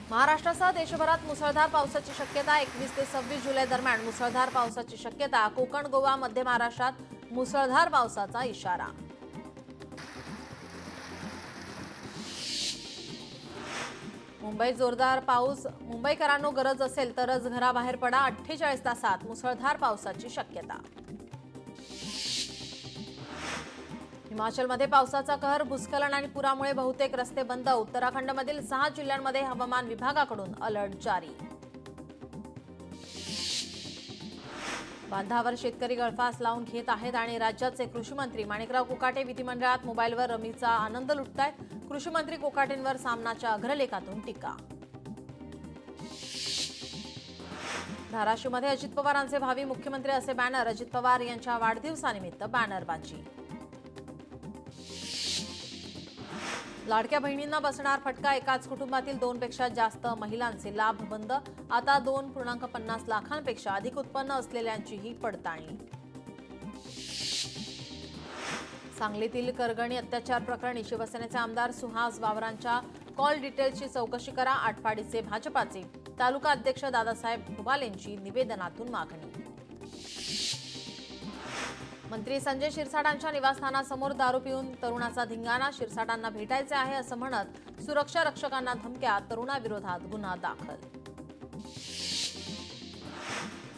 महाराष्ट्रासह देशभरात मुसळधार पावसाची शक्यता 21 ते 26 जुलै दरम्यान मुसळधार पावसाची शक्यता कोकण गोवा मध्य महाराष्ट्रात मुसळधार पावसाचा इशारा मुंबईत जोरदार पाऊस मुंबईकरांनो गरज असेल तरच घराबाहेर पडा 48 तासात मुसळधार पावसाची शक्यता हिमाचलमध्ये पावसाचा कहर भूस्खलन आणि पुरामुळे बहुतेक रस्ते बंद उत्तराखंडमधील 6 जिल्ह्यांमध्ये हवामान विभागाकडून अलर्ट जारी बांधावर शेतकरी गळफास लावून घेत आहेत आणि राज्याचे कृषी मंत्री माणिकराव कोकाटे विधिमंडळात मोबाईलवर रमीचा आनंद लुटतायत कृषी मंत्री कोकाटेंवर सामनाच्या अग्रलेखातून टीका धाराशिवमध्ये अजित पवारांचे भावी मुख्यमंत्री असे बॅनर अजित पवार यांच्या वाढदिवसानिमित्त बॅनरबाजी लाडक्या बहिणींना बसणार फटका एकाच कुटुंबातील 2 पेक्षा जास्त महिलांचे लाभ बंद आता 2.50 लाखांपेक्षा अधिक उत्पन्न असलेल्यांचीही पडताळणी सांगलीतील करगणी अत्याचार प्रकरणी शिवसेनेचे आमदार सुहास वावरांच्या कॉल डिटेल्सची चौकशी करा आटपाडीचे भाजपाचे तालुका अध्यक्ष दादासाहेब भुबालेंची निवेदनातून मागणी मंत्री संजय शिरसाटांच्या निवासस्थानासमोर दारू पिऊन तरुणाचा धिंगाणा शिरसाटांना भेटायचे आहे असं म्हणत सुरक्षा रक्षकांना धमक्या तरुणाविरोधात गुन्हा दाखल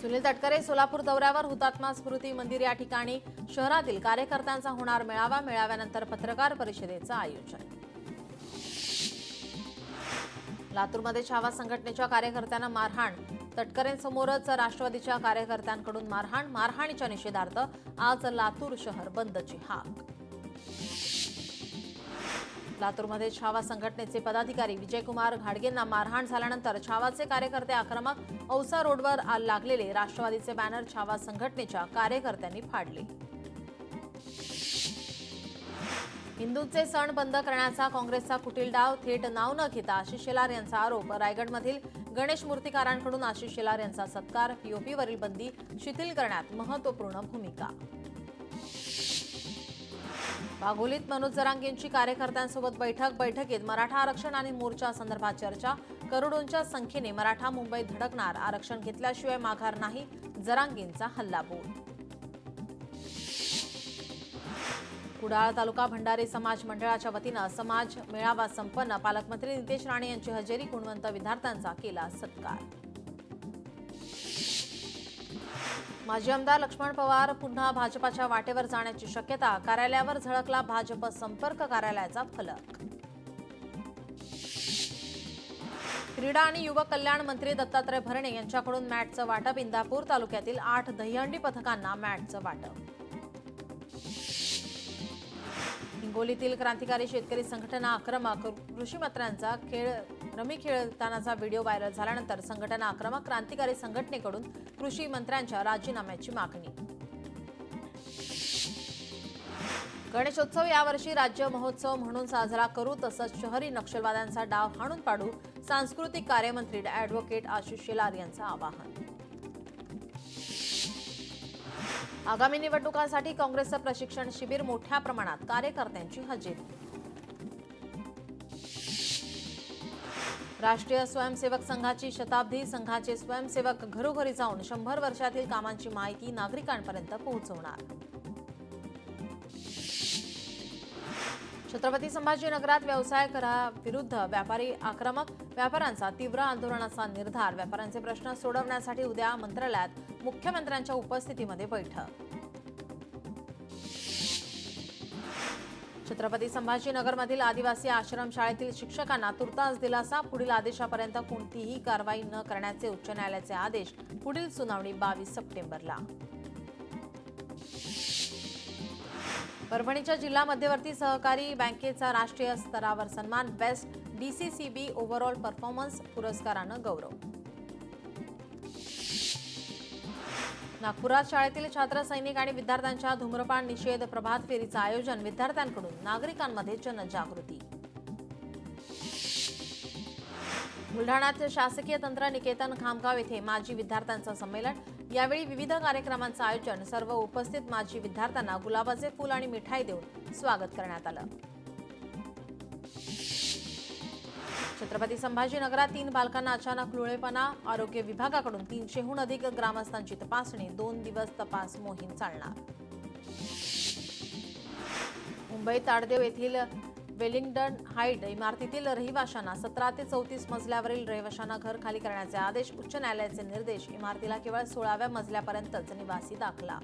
सुनील तटकरे सोलापूर दौऱ्यावर हुतात्मा स्मृती मंदिर या ठिकाणी शहरातील कार्यकर्त्यांचा होणार मेळावा मेळाव्यानंतर पत्रकार परिषदेचं आयोजन लातूरमध्ये छावा संघटनेच्या कार्यकर्त्यांना मारहाण तटकरेंसमोरच राष्ट्रवादीच्या कार्यकर्त्यांकडून मारहाणीच्या निषेधार्थ आज लातूर शहर बंदची हाक लातूरमध्ये छावा संघटनेचे पदाधिकारी विजयकुमार घाडगेंना मारहाण झाल्यानंतर छावाचे कार्यकर्ते आक्रमक औसा रोडवर लागलेले राष्ट्रवादीचे बॅनर छावा संघटनेच्या कार्यकर्त्यांनी फाडले हिंदूंचे सण बंद करण्याचा काँग्रेसचा कुटील डाव थेट नाव न घेता आशिष शेलार यांचा आरोप रायगडमधील गणेश मूर्तिकारांकडून आशिष शेलार यांचा सत्कार पीओपीवरील बंदी शिथिल करण्यात महत्त्वपूर्ण भूमिका वाघोलीत मनोज जरांगेंची कार्यकर्त्यांसोबत बैठकीत मराठा आरक्षण आणि मोर्चा संदर्भात चर्चा करोडोंच्या संख्येने मराठा मुंबईत धडकणार आरक्षण घेतल्याशिवाय माघार नाही जरांगेंचा हल्लाबोल कुडाळ तालुका भंडारी समाज मंडळाच्या वतीनं समाज मेळावा संपन्न पालकमंत्री नितेश राणे यांची हजेरी गुणवंत विद्यार्थ्यांचा केला सत्कार माजी आमदार लक्ष्मण पवार पुन्हा भाजपाच्या वाटेवर जाण्याची शक्यता कार्यालयावर झळकला भाजप संपर्क कार्यालयाचा फलक क्रीडा आणि युवक कल्याण मंत्री दत्तात्रय भरणे यांच्याकडून मॅटचं वाटप इंदापूर तालुक्यातील 8 दहीहंडी पथकांना मॅटचं वाटप हिंगोलीतील क्रांतिकारी शेतकरी संघटना आक्रमक कृषी मंत्र्यांचा रमी खेळतानाचा व्हिडिओ व्हायरल झाल्यानंतर संघटना आक्रमक क्रांतिकारी संघटनेकडून कृषी मंत्र्यांच्या राजीनाम्याची मागणी गणेशोत्सव यावर्षी राज्य महोत्सव म्हणून साजरा करू तसंच शहरी नक्षलवाद्यांचा डाव हाणून पाडू सांस्कृतिक कार्यमंत्री ॲडव्होकेट आशिष शेलार यांचं आवाहन आगामी निवडणुकांसाठी काँग्रेसचं प्रशिक्षण शिबिर मोठ्या प्रमाणात कार्यकर्त्यांची हजेरी राष्ट्रीय स्वयंसेवक संघाची शताब्दी संघाचे स्वयंसेवक घरोघरी जाऊन 100 वर्षातील कामांची माहिती नागरिकांपर्यंत पोहोचवणार छत्रपती संभाजीनगरात व्यवसाय कराविरुद्ध व्यापारी आक्रमक व्यापाऱ्यांचा तीव्र आंदोलनाचा निर्धार व्यापाऱ्यांचे प्रश्न सोडवण्यासाठी उद्या मंत्रालयात मुख्यमंत्र्यांच्या उपस्थितीमध्ये बैठक छत्रपती संभाजीनगरमधील आदिवासी आश्रमशाळेतील शिक्षकांना तुर्तास दिलासा पुढील आदेशापर्यंत कोणतीही कारवाई न करण्याचे उच्च न्यायालयाचे आदेश पुढील सुनावणी 22 सप्टेंबरला परभणीच्या जिल्हा मध्यवर्ती सहकारी बँकेचा राष्ट्रीय स्तरावर सन्मान बेस्ट डीसीसीबी ओव्हरऑल परफॉर्मन्स पुरस्कारानं गौरव नागपुरात शाळेतील छात्र सैनिक आणि विद्यार्थ्यांच्या धूम्रपान निषेध प्रभात फेरीचं आयोजन विद्यार्थ्यांकडून नागरिकांमध्ये जनजागृती बुलढाण्यात शासकीय तंत्र निकेतन खामगाव येथे माजी विद्यार्थ्यांचं संमेलन यावेळी विविध कार्यक्रमांचं आयोजन सर्व उपस्थित माजी विद्यार्थ्यांना गुलाबाचे फूल आणि मिठाई देऊन स्वागत करण्यात आलं छत्रपती संभाजीनगरात 3 बालकांना अचानक लुळेपणा, आरोग्य विभागाकडून 300हून अधिक ग्रामस्थांची तपासणी, 2 दिवस तपास मोहीम चालणार. मुंबईत ताडदेव येथील वेलिंग्टन हाईट इमारतीतील रहिवाशांना 17 ते 34 मजल्यावरील रहिवाशांना घर खाली करण्याचे आदेश, उच्च न्यायालयाचे निर्देश. इमारतीला केवळ 16व्या मजल्यापर्यंतच निवासी दाखला.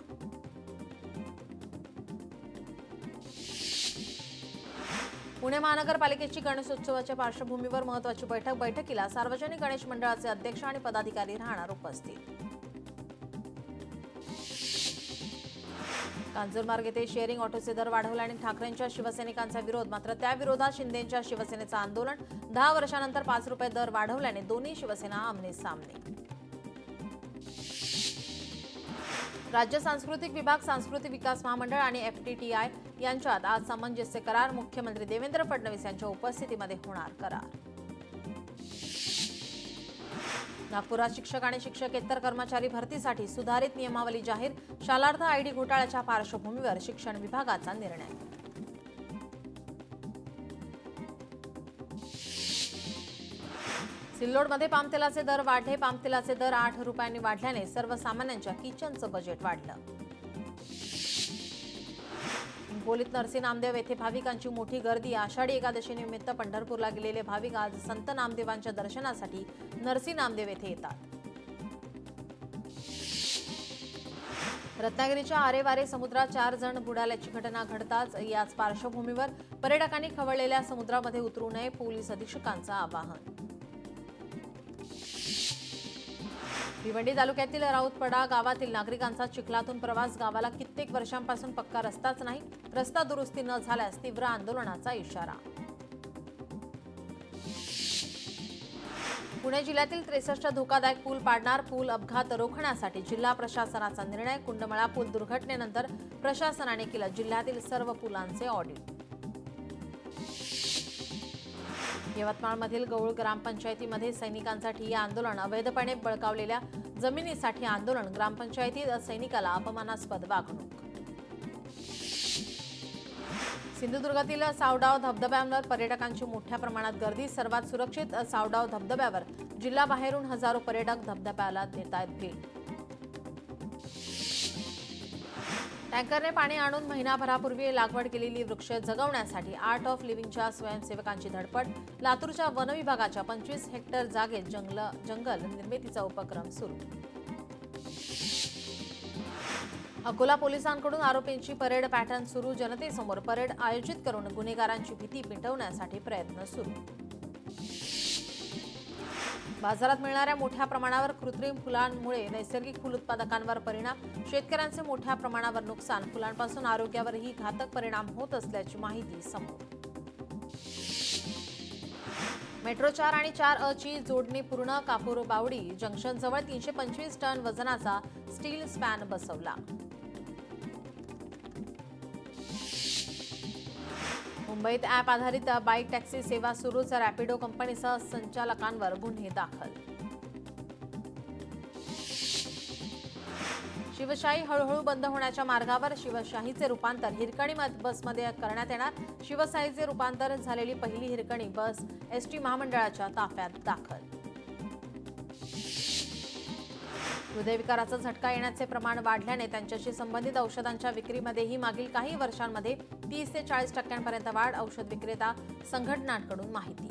पुणे महानगरपालिकेची गणेशोत्सवाच्या पार्श्वभूमीवर महत्त्वाची बैठकीला सार्वजनिक गणेश मंडळाचे अध्यक्ष आणि पदाधिकारी राहणार उपस्थित. कांजूरमार्ग येथे शेअरिंग ऑटोचे दर वाढवल्याने ठाकरेंच्या शिवसैनिकांचा विरोध, मात्र त्याविरोधात शिंदेंच्या शिवसेनेचं आंदोलन. 10 वर्षानंतर 5 रुपये दर वाढवल्याने दोन्ही शिवसेना आमने सामने. राज्य सांस्कृतिक विभाग, सांस्कृतिक विकास महामंडळ आणि FTTI यांच्यात आज सामंजस्य करार. मुख्यमंत्री देवेंद्र फडणवीस यांच्या उपस्थितीमध्ये होणार करार. नागपुरात शिक्षक आणि शिक्षकेतर कर्मचारी भरतीसाठी सुधारित नियमावली जाहीर. शालार्थ ID घोटाळ्याच्या पार्श्वभूमीवर शिक्षण विभागाचा निर्णय. सिल्लोडमध्ये पामतेलाचे दर वाढले. पामतेलाचे दर 8 रुपयांनी वाढल्याने सर्वसामान्यांच्या किचनचं बजेट वाढलं. हिंगोलीत नरसी नामदेव येथे भाविकांची मोठी गर्दी. आषाढी एकादशीनिमित्त पंढरपूरला गेलेले भाविक आज संत नामदेवांच्या दर्शनासाठी नरसी नामदेव येथे येतात. रत्नागिरीच्या आरेवारे समुद्रात 4 जण बुडाल्याची घटना घडताच याच पार्श्वभूमीवर पर्यटकांनी खवळलेल्या समुद्रामध्ये उतरू नये, पोलीस अधीक्षकांचं आवाहन. भिवंडी तालुक्यातील राऊतपडा गावातील नागरिकांचा चिखलातून प्रवास. गावाला कित्येक वर्षांपासून पक्का रस्ताच नाही. रस्ता दुरुस्ती न झाल्यास तीव्र आंदोलनाचा इशारा. पुणे जिल्ह्यातील 63 धोकादायक पूल पाडणार. पूल अपघात रोखण्यासाठी जिल्हा प्रशासनाचा निर्णय. कुंडमळा पूल दुर्घटनेनंतर प्रशासनाने केलं जिल्ह्यातील सर्व पुलांचे ऑडिट. यवतमाळमधील गौळ ग्रामपंचायतीमध्ये सैनिकांचा ठिय्या आंदोलन. अवैधपणे बळकावलेल्या जमिनीसाठी आंदोलन. ग्रामपंचायतीत सैनिकाला अपमानास्पद वागणूक. सिंधुदुर्गातील सावडाव धबधब्यावर पर्यटकांची मोठ्या प्रमाणात गर्दी. सर्वात सुरक्षित सावडाव धबधब्यावर जिल्ह्याबाहेरून हजारो पर्यटक धबधब्याला देतायत भेट. टँकरने पाणी आणून महिनाभरापूर्वी लागवड केलेली वृक्ष जगवण्यासाठी आर्ट ऑफ लिव्हिंगच्या स्वयंसेवकांची धडपड. लातूरच्या वन विभागाच्या 25 हेक्टर जागेत जंगल निर्मितीचा उपक्रम सुरू. अकोला पोलिसांकडून आरोपींची परेड पॅटर्न सुरू. जनतेसमोर परेड आयोजित करून गुन्हेगारांची भीती मिटवण्यासाठी प्रयत्न सुरू. बाजारात मिळणाऱ्या मोठ्या प्रमाणावर कृत्रिम फुलांमुळे नैसर्गिक फुल उत्पादकांवर परिणाम. शेतकऱ्यांचे मोठ्या प्रमाणावर नुकसान. फुलांपासून आरोग्यावरही घातक परिणाम होत असल्याची माहिती समोर. मेट्रो 4 आणि 4A ची जोडणी पूर्ण. कापूरबावडी जंक्शनजवळ 325 टन वजनाचा स्टील स्पॅन बसवला. मुंबईत ॲप आधारित बाईक टॅक्सी सेवा सुरूच. रॅपिडो कंपनीसह संचालकांवर गुन्हे दाखल. शिवशाही हळूहळू बंद होण्याच्या मार्गावर. शिवशाहीचे रूपांतर हिरकणी बसमध्ये करण्यात येणार. शिवशाहीचे रूपांतर झालेली पहिली हिरकणी बस ST महामंडळाच्या ताफ्यात दाखल. हृदयविकाराचा झटका येण्याचे प्रमाण वाढल्याने त्यांच्याशी संबंधित औषधांच्या विक्रीमध्येही मागील काही वर्षांमध्ये 30 ते 40% वाढ. औषध विक्रेता संघटनांकडून माहिती.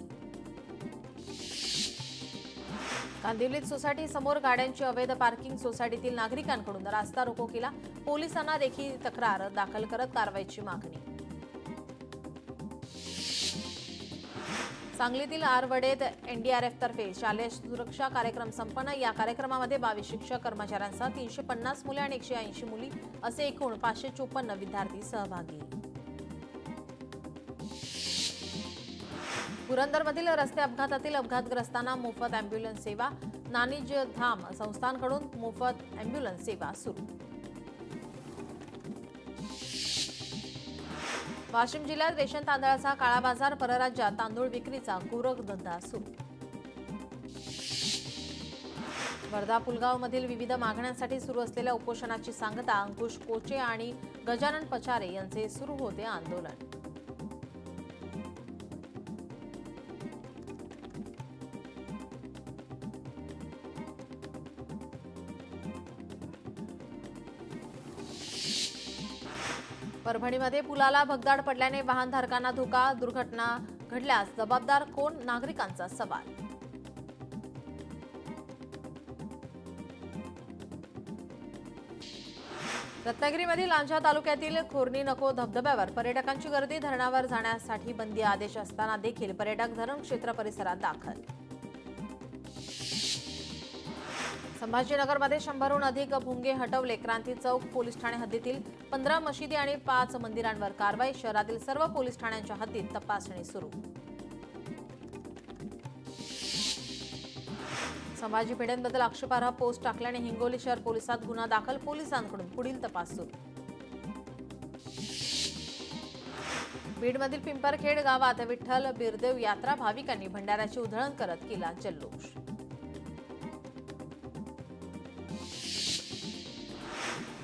कांदिवलीत सोसायटी समोर गाड्यांची अवैध पार्किंग. सोसायटीतील नागरिकांकडून रास्ता रोको केला. पोलिसांना लेखी तक्रार दाखल करत कारवाईची मागणी. सांगलीतील आरवडेत NDRF तर्फे शालेय सुरक्षा कार्यक्रम संपन्न. या कार्यक्रमामध्ये 22 शिक्षक कर्मचाऱ्यांसह 350 मुले आणि 180 मुली असे एकूण 554 विद्यार्थी सहभागी. पुरंदरमधील रस्ते अपघातातील अपघातग्रस्तांना मोफत अँब्युलन्स सेवा. नानिज धाम संस्थांकडून मोफत अँब्युलन्स सेवा सुरू. वाशिम जिल्ह्यात रेशन तांदळाचा काळा बाजार. परराज्यात तांदूळ विक्रीचा गोरखधंदा सुरू. वर्धा पुलगावमधील विविध मागण्यांसाठी सुरू असलेल्या उपोषणाची सांगता. अंकुश कोचे आणि गजानन पचारे यांचे सुरू होते आंदोलन. परभणीमध्ये पुलाला भगदाड पडल्याने वाहनधारकांना धोका, दुर्घटना घडल्यास जबाबदार कोण, नागरिकांचा सवाल. रत्नागिरीमधील लांजा तालुक्यातील खोर्नी नको धबधब्यावर पर्यटकांची गर्दी, धरणावर जाण्यासाठी बंदी आदेश असताना देखील पर्यटक धरण क्षेत्र परिसरात दाखल. संभाजीनगरमध्ये 100हून अधिक भुंगे हटवले, क्रांती चौक पोलीस ठाणे हद्दीतील 15 मशिदी आणि 5 मंदिरांवर कारवाई, शहरातील सर्व पोलीस ठाण्यांच्या हद्दीत तपासणी सुरू. संभाजी भिडेंबद्दल आक्षेपार्ह पोस्ट टाकल्याने हिंगोली शहर पोलिसात गुन्हा दाखल, पोलिसांकडून पुढील तपास सुरू. बीडमधील पिंपरखेड गावात विठ्ठल बिरदेव यात्रा, भाविकांनी भंडाऱ्याची उधळण करत केला जल्लोष.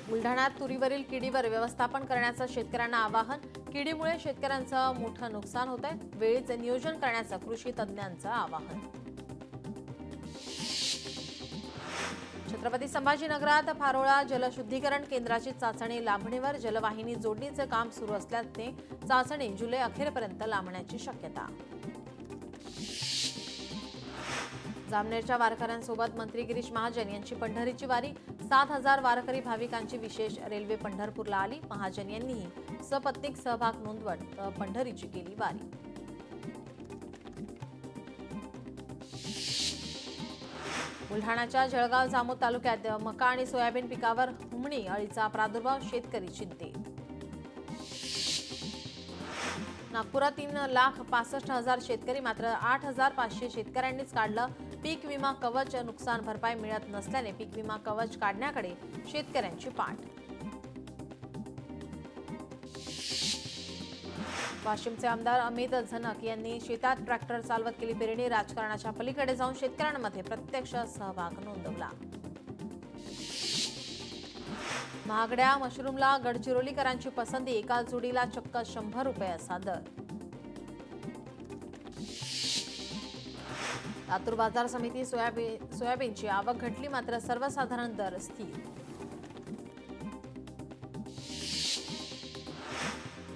बुलढाण्यात तुरीवरील किडीवर व्यवस्थापन करण्याचं शेतकऱ्यांना आवाहन, किडीमुळे शेतकऱ्यांचं मोठं नुकसान होत आहे, वेळीच नियोजन करण्याचं कृषी तज्ज्ञांचं आवाहन. छत्रपती संभाजीनगरात फारोळा जलशुद्धीकरण केंद्राची चाचणी लांबणीवर, जलवाहिनी जोडणीचे काम सुरू असल्याने चाचणी जुलै अखेरपर्यंत लांबण्याची शक्यता. जामनेरच्या वारकऱ्यांसोबत मंत्री गिरीश महाजन यांची पंढरीची वारी, 7,000 वारकरी भाविकांची विशेष रेल्वे पंढरपूरला आली, महाजन यांनीही सपत्नीक सहभाग नोंदवत पंढरीची केली वारी. बुलढाण्याच्या जळगाव जामोद तालुक्यात मका आणि सोयाबीन पिकावर हुमणी अळीचा प्रादुर्भाव, शेतकरी चिंतेत. नागपुरात 3,65,000 शेतकरी, मात्र 8,500 शेतकऱ्यांनीच काढलं पीक विमा कवच, नुकसान भरपाई मिळत नसल्याने पीक विमा कवच काढण्याकडे शेतकऱ्यांची पाठ. वाशिमचे आमदार अमित झनक यांनी शेतात ट्रॅक्टर चालवत केली पेरणी, राजकारणाच्या पलीकडे जाऊन शेतकऱ्यांमध्ये प्रत्यक्ष सहभाग नोंदवला. महागड्या मशरूमला गडचिरोलीकरांची पसंती, एका जोडीला चक्क 100 रुपये असा दर. लातूर बाजार समिती सोयाबीनची आवक घटली, मात्र सर्वसाधारण दर स्थिर.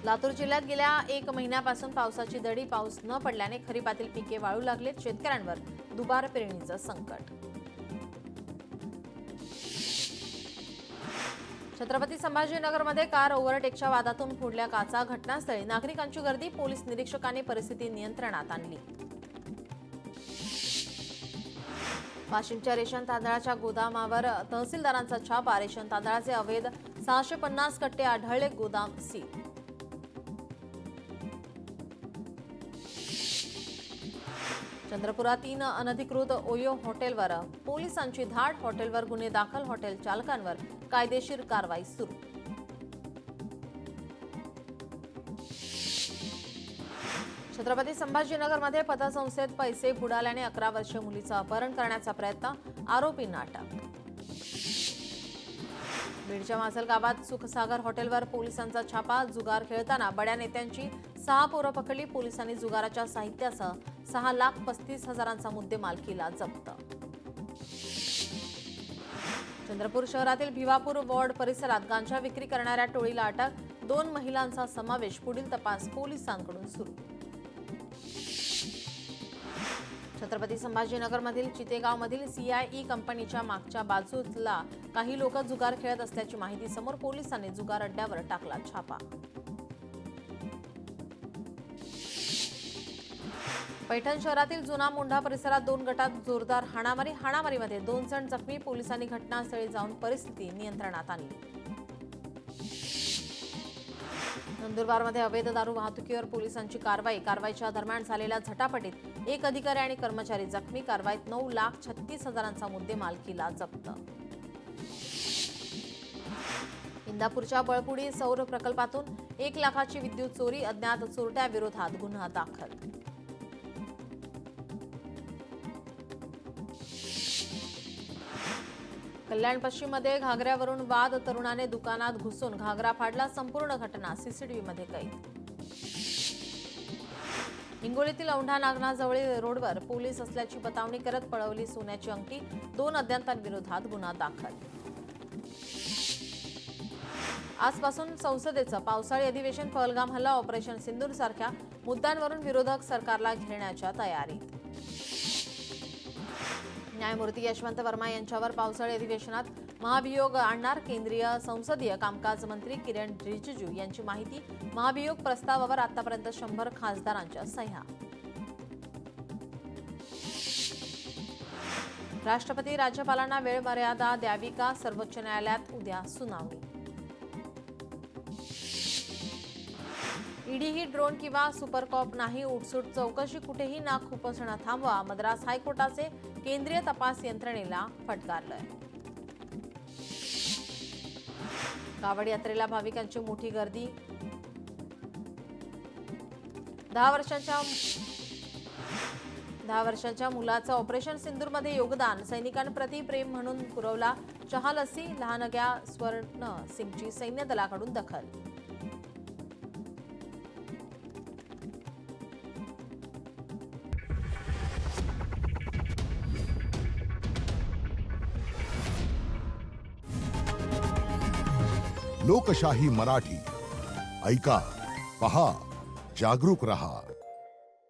लातूर जिल्ह्यात गेल्या 1 महिन्यापासून पावसाची दडी, पाऊस न पडल्याने खरीपातील पिके वाळू लागलेत, शेतकऱ्यांवर दुबार पेरणीचं संकट. छत्रपती संभाजीनगरमध्ये कार ओव्हरटेकच्या वादातून फोडल्या काचा, घटनास्थळी नागरिकांची गर्दी, पोलीस निरीक्षकांनी परिस्थिती नियंत्रणात आणली. वाशिमच्या रेशन तांदळाच्या गोदामावर तहसीलदारांचा छापा, रेशन तांदळाचे अवैध 650 कट्टे आढळले, गोदाम सील. चंद्रपुरात 3 अनधिकृत ओयो हॉटेलवर पोलिसांची धाड, हॉटेलवर गुन्हे दाखल, हॉटेल चालकांवर कायदेशीर कारवाई सुरू. छत्रपती संभाजीनगरमध्ये पतसंस्थेत पैसे बुडाल्याने 11 वर्षीय मुलीचं अपहरण करण्याचा प्रयत्न, आरोपींना अटक. बीडच्या माजल गावात सुखसागर हॉटेलवर पोलिसांचा छापा, जुगार खेळताना बड्या नेत्यांची 6 पोरं पकडली, पोलिसांनी जुगाराच्या साहित्यासह 6,35,000चा मुद्देमाल केला जप्त. चंद्रपूर शहरातील भिवापूर वॉर्ड परिसरात गांजा विक्री करणाऱ्या टोळीला अटक, 2 महिलांचा समावेश, पुढील तपास पोलिसांकडून सुरू. छत्रपती संभाजीनगरमधील चितेगावमधील CIE कंपनीच्या मागच्या बाजूला काही लोक जुगार खेळत असल्याची माहिती समोर, पोलिसांनी जुगार अड्ड्यावर टाकला छापा. पैठण शहरातील जुना मोंढा परिसरात 2 गटात जोरदार हाणामारीमध्ये 2 जण जखमी, पोलिसांनी घटनास्थळी जाऊन परिस्थिती नियंत्रणात आणली. नंदुरबारमध्ये अवैध दारू वाहतुकीवर पोलिसांची कारवाईच्या दरम्यान झालेल्या झटापटीत 1 अधिकारी आणि कर्मचारी जखमी, कारवाईत 9,36,000चा मुद्देमाल केला जप्त. इंदापूरच्या बळपुडी सौर प्रकल्पातून 1 लाखाची विद्युत चोरी, अज्ञात चोरट्याविरोधात गुन्हा दाखल. कल्याण पश्चिममध्ये घागऱ्यावरून वाद, तरुणाने दुकानात घुसून घागरा फाडला, संपूर्ण घटना सीसीटीव्हीमध्ये कैद. हिंगोलीतील औंढा नागनाजवळील रोडवर पोलीस असल्याची बतावणी करत पळवली सोन्याची अंगठी, 2 अज्ञातांविरोधात गुन्हा दाखल. आजपासून संसदेचं पावसाळी अधिवेशन, पहलगाम हल्ला, ऑपरेशन सिंदूर सारख्या मुद्द्यांवरून विरोधक सरकारला घेरण्याच्या तयारीत. न्यायमूर्ती यशवंत वर्मा यांच्यावर पावसाळी अधिवेशनात महाभियोग आणणार केंद्रीय संसदीय कामकाज मंत्री किरण रिजिजू यांची माहिती. महाभियोग प्रस्तावावर आतापर्यंत 100 खासदारांच्या सह्या. राष्ट्रपती राज्यपालांना वेळ मर्यादा द्यावी का? सर्वोच्च न्यायालयात उद्या सुनावणी. ईडी ही ड्रोन किंवा सुपरकॉप नाही. उठसूट चौकशी कुठेही नाक खुपसणं थांबवा. मद्रास हायकोर्टाचे केंद्रीय तपास यंत्रणेला फटकारलंय. कावड यात्रेला भाविकांची मोठी गर्दी. 10 वर्षांच्या मुलाचं ऑपरेशन सिंदूरमध्ये योगदान. सैनिकांप्रती प्रेम म्हणून पुरवला चहा लस्सी. लहानग्या स्वर्ण सिंगची सैन्य दलाकडून दखल. लोकशाही मराठी ऐका, पहा, जागरूक रहा.